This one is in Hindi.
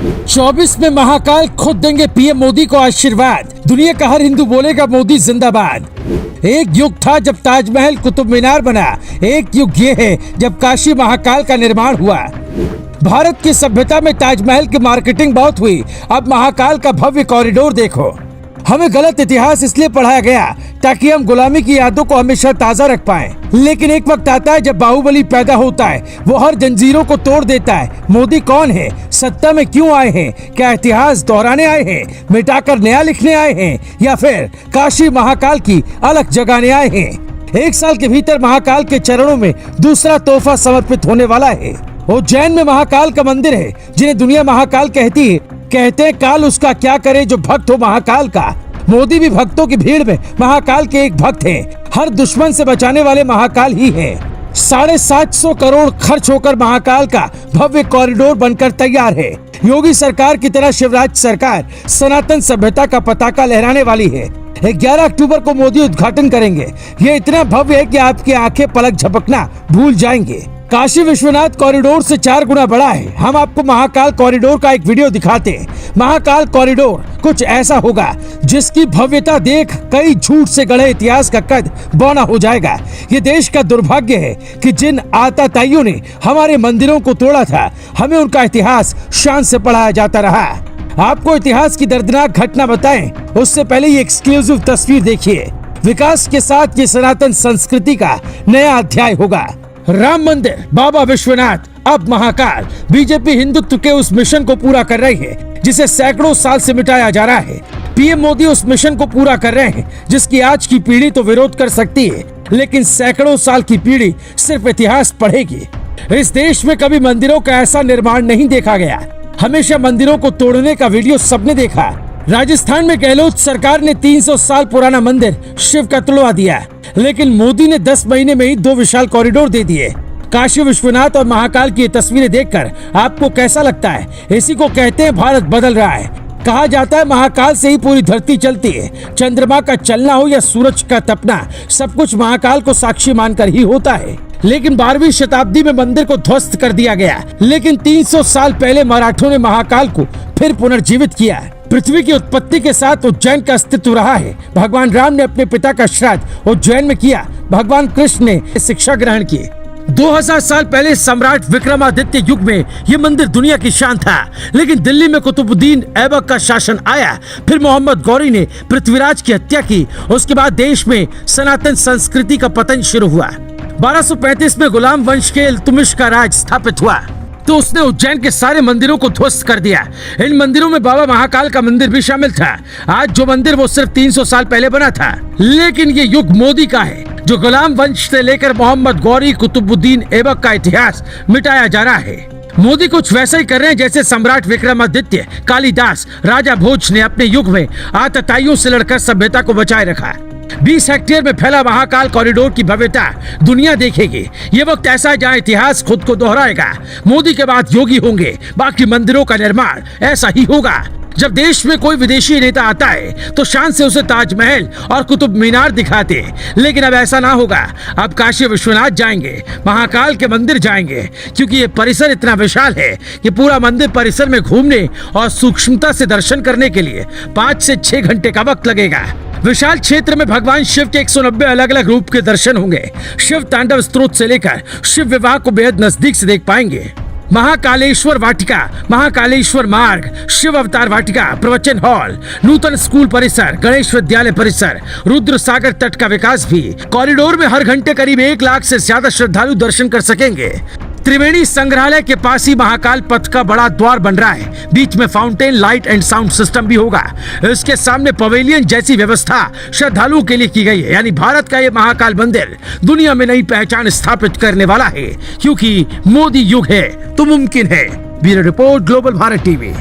24 में महाकाल खुद देंगे पीएम मोदी को आशीर्वाद। दुनिया का हर हिंदू बोलेगा मोदी जिंदाबाद। एक युग था जब ताजमहल कुतुब मीनार बना, एक युग ये है जब काशी महाकाल का निर्माण हुआ। भारत की सभ्यता में ताजमहल की मार्केटिंग बहुत हुई, अब महाकाल का भव्य कॉरिडोर देखो। हमें गलत इतिहास इसलिए पढ़ाया गया ताकि हम गुलामी की यादों को हमेशा ताजा रख पाएं। लेकिन एक वक्त आता है जब बाहुबली पैदा होता है, वो हर जंजीरों को तोड़ देता है। मोदी कौन है, सत्ता में क्यों आए हैं, क्या इतिहास दोहराने आए हैं, मिटाकर नया लिखने आए हैं, या फिर काशी महाकाल की अलग जगाने आए हैं। 1 साल के भीतर महाकाल के चरणों में दूसरा तोहफा समर्पित होने वाला है। उज्जैन में महाकाल का मंदिर है, जिन्हें दुनिया महाकाल कहती है। कहते हैं काल उसका क्या करे जो भक्त हो महाकाल का। मोदी भी भक्तों की भीड़ में महाकाल के एक भक्त हैं। हर दुश्मन से बचाने वाले महाकाल ही हैं। 750 करोड़ खर्च होकर महाकाल का भव्य कॉरिडोर बनकर तैयार है। योगी सरकार की तरह शिवराज सरकार सनातन सभ्यता का पताका लहराने वाली है। 11 अक्टूबर को मोदी उद्घाटन करेंगे। ये इतना भव्य है कि आपकी आंखें पलक झपकना भूल जाएंगे। काशी विश्वनाथ कॉरिडोर से 4 गुना बड़ा है। हम आपको महाकाल कॉरिडोर का एक वीडियो दिखाते हैं। महाकाल कॉरिडोर कुछ ऐसा होगा जिसकी भव्यता देख कई झूठ से गढ़े इतिहास का कद बौना हो जाएगा। ये देश का दुर्भाग्य है कि जिन आताताइयों ने हमारे मंदिरों को तोड़ा था, हमें उनका इतिहास शान से पढ़ाया जाता रहा। आपको इतिहास की दर्दनाक घटना बताएं, उससे पहले ये एक्सक्लूसिव तस्वीर देखिए। विकास के साथ ये सनातन संस्कृति का नया अध्याय होगा। राम मंदिर, बाबा विश्वनाथ, अब महाकाल। बीजेपी हिंदुत्व के उस मिशन को पूरा कर रही है जिसे सैकड़ों साल से मिटाया जा रहा है। पीएम मोदी उस मिशन को पूरा कर रहे हैं जिसकी आज की पीढ़ी तो विरोध कर सकती है, लेकिन सैकड़ों साल की पीढ़ी सिर्फ इतिहास पढ़ेगी। इस देश में कभी मंदिरों का ऐसा निर्माण नहीं देखा गया। हमेशा मंदिरों को तोड़ने का वीडियो सबने देखा। राजस्थान में गहलोत सरकार ने 300 साल पुराना मंदिर शिव का तुड़वा दिया, लेकिन मोदी ने 10 महीने में ही 2 विशाल कॉरिडोर दे दिए। काशी विश्वनाथ और महाकाल की तस्वीरें देखकर आपको कैसा लगता है? इसी को कहते हैं भारत बदल रहा है। कहा जाता है महाकाल से ही पूरी धरती चलती है। चंद्रमा का चलना हो या सूरज का तपना, सब कुछ महाकाल को साक्षी मानकर ही होता है। लेकिन 12वीं शताब्दी में मंदिर को ध्वस्त कर दिया गया, लेकिन 300 साल पहले मराठों ने महाकाल को फिर पुनर्जीवित किया। पृथ्वी की उत्पत्ति के साथ उज्जैन का अस्तित्व रहा है। भगवान राम ने अपने पिता का श्राद्ध उज्जैन में किया। भगवान कृष्ण ने शिक्षा ग्रहण की। 2000 साल पहले सम्राट विक्रमादित्य युग में ये मंदिर दुनिया की शान था, लेकिन दिल्ली में कुतुबुद्दीन ऐबक का शासन आया। फिर मोहम्मद गौरी ने पृथ्वीराज की हत्या की। उसके बाद देश में सनातन संस्कृति का पतन शुरू हुआ। 1235 में गुलाम वंश के इल्तुतमिश का राज स्थापित हुआ तो उसने उज्जैन के सारे मंदिरों को ध्वस्त कर दिया। इन मंदिरों में बाबा महाकाल का मंदिर भी शामिल था। आज जो मंदिर वो सिर्फ 300 साल पहले बना था, लेकिन ये युग मोदी का है, जो गुलाम वंश से लेकर मोहम्मद गौरी, कुतुबुद्दीन ऐबक का इतिहास मिटाया जा रहा है। मोदी कुछ वैसा ही कर रहे हैं जैसे सम्राट विक्रमादित्य, कालिदास, राजा भोज ने अपने युग में आतताइयों से लड़कर सभ्यता को बचाए रखा। 20 हेक्टेयर में फैला महाकाल कॉरिडोर की भव्यता दुनिया देखेगी। ये वक्त ऐसा है जहाँ इतिहास खुद को दोहराएगा। मोदी के बाद योगी होंगे, बाकी मंदिरों का निर्माण ऐसा ही होगा। जब देश में कोई विदेशी नेता आता है तो शान से उसे ताजमहल और कुतुब मीनार दिखाते हैं, लेकिन अब ऐसा ना होगा। अब काशी विश्वनाथ जाएंगे, महाकाल के मंदिर जाएंगे, क्योंकि ये परिसर इतना विशाल है कि पूरा मंदिर परिसर में घूमने और सूक्ष्मता से दर्शन करने के लिए 5 से 6 घंटे का वक्त लगेगा। विशाल क्षेत्र में भगवान शिव के 190 अलग अलग रूप के दर्शन होंगे। शिव तांडव स्तोत्र से लेकर शिव विवाह को बेहद नजदीक से देख पाएंगे। महाकालेश्वर वाटिका, महाकालेश्वर मार्ग, शिव अवतार वाटिका, प्रवचन हॉल, नूतन स्कूल परिसर, गणेश विद्यालय परिसर, रुद्र सागर तट का विकास भी। कॉरिडोर में हर घंटे करीब 1 लाख से ज्यादा श्रद्धालु दर्शन कर सकेंगे। त्रिवेणी संग्रहालय के पास ही महाकाल पथ का बड़ा द्वार बन रहा है। बीच में fountain, light and sound system भी होगा। इसके सामने पवेलियन जैसी व्यवस्था श्रद्धालुओं के लिए की गई है। यानी भारत का ये महाकाल मंदिर दुनिया में नई पहचान स्थापित करने वाला है, क्योंकि मोदी युग है तो मुमकिन है। Bureau report, global Bharat TV.